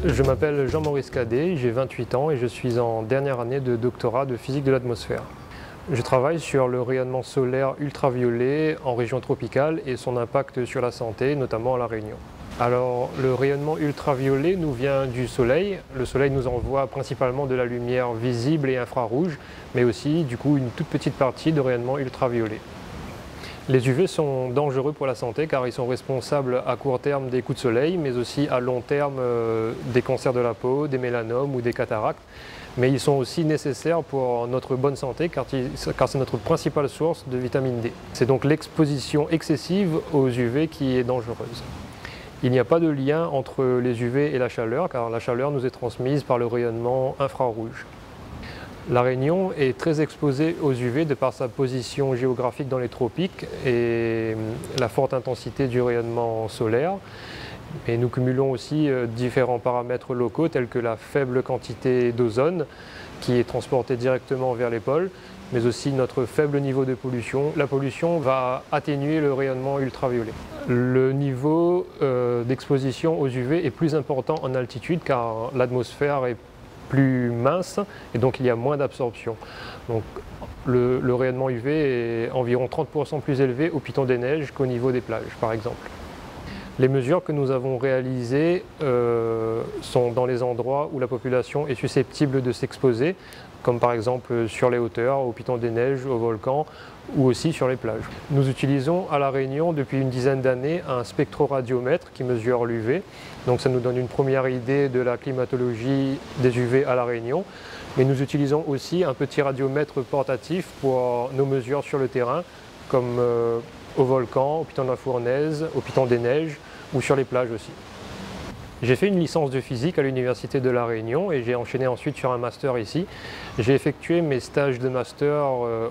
Je m'appelle Jean-Maurice Cadet, j'ai 28 ans et je suis en dernière année de doctorat de physique de l'atmosphère. Je travaille sur le rayonnement solaire ultraviolet en région tropicale et son impact sur la santé, notamment à La Réunion. Alors, le rayonnement ultraviolet nous vient du soleil. Le soleil nous envoie principalement de la lumière visible et infrarouge, mais aussi du coup une toute petite partie de rayonnement ultraviolet. Les UV sont dangereux pour la santé car ils sont responsables à court terme des coups de soleil, mais aussi à long terme des cancers de la peau, des mélanomes ou des cataractes. Mais ils sont aussi nécessaires pour notre bonne santé car c'est notre principale source de vitamine D. C'est donc l'exposition excessive aux UV qui est dangereuse. Il n'y a pas de lien entre les UV et la chaleur car la chaleur nous est transmise par le rayonnement infrarouge. La Réunion est très exposée aux UV de par sa position géographique dans les tropiques et la forte intensité du rayonnement solaire. Et nous cumulons aussi différents paramètres locaux tels que la faible quantité d'ozone qui est transportée directement vers les pôles, mais aussi notre faible niveau de pollution. La pollution va atténuer le rayonnement ultraviolet. Le niveau d'exposition aux UV est plus important en altitude car l'atmosphère est plus mince et donc il y a moins d'absorption. Donc le rayonnement UV est environ 30% plus élevé au Piton des Neiges qu'au niveau des plages par exemple. Les mesures que nous avons réalisées sont dans les endroits où la population est susceptible de s'exposer, comme par exemple sur les hauteurs, au Piton des Neiges, au volcan ou aussi sur les plages. Nous utilisons à La Réunion depuis une dizaine d'années un spectroradiomètre qui mesure l'UV. Donc ça nous donne une première idée de la climatologie des UV à La Réunion. Mais nous utilisons aussi un petit radiomètre portatif pour nos mesures sur le terrain, comme au volcan, au Piton de la Fournaise, au Piton des Neiges ou sur les plages aussi. J'ai fait une licence de physique à l'Université de La Réunion et j'ai enchaîné ensuite sur un master ici. J'ai effectué mes stages de master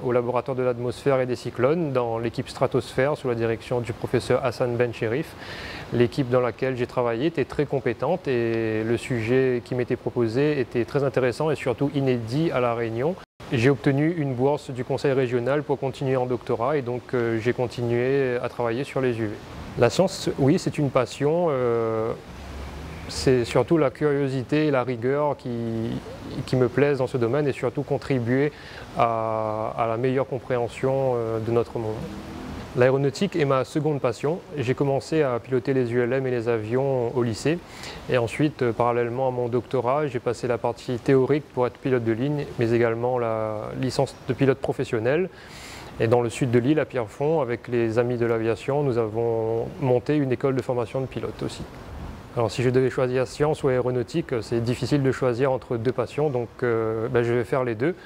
au laboratoire de l'atmosphère et des cyclones dans l'équipe stratosphère sous la direction du professeur Hassan Ben Cherif. L'équipe dans laquelle j'ai travaillé était très compétente et le sujet qui m'était proposé était très intéressant et surtout inédit à La Réunion. J'ai obtenu une bourse du conseil régional pour continuer en doctorat et donc j'ai continué à travailler sur les UV. La science, oui, c'est une passion. C'est surtout la curiosité et la rigueur qui me plaisent dans ce domaine et surtout contribuer à la meilleure compréhension de notre monde. L'aéronautique est ma seconde passion. J'ai commencé à piloter les ULM et les avions au lycée et ensuite, parallèlement à mon doctorat, j'ai passé la partie théorique pour être pilote de ligne, mais également la licence de pilote professionnel. Et dans le sud de l'île, à Pierrefonds, avec les amis de l'aviation, nous avons monté une école de formation de pilote aussi. Alors si je devais choisir science ou aéronautique, c'est difficile de choisir entre deux passions, donc je vais faire les deux.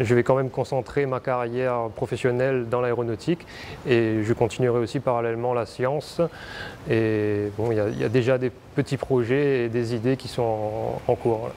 Je vais quand même concentrer ma carrière professionnelle dans l'aéronautique et je continuerai aussi parallèlement la science. Et bon, il y a déjà des petits projets et des idées qui sont en cours. Là.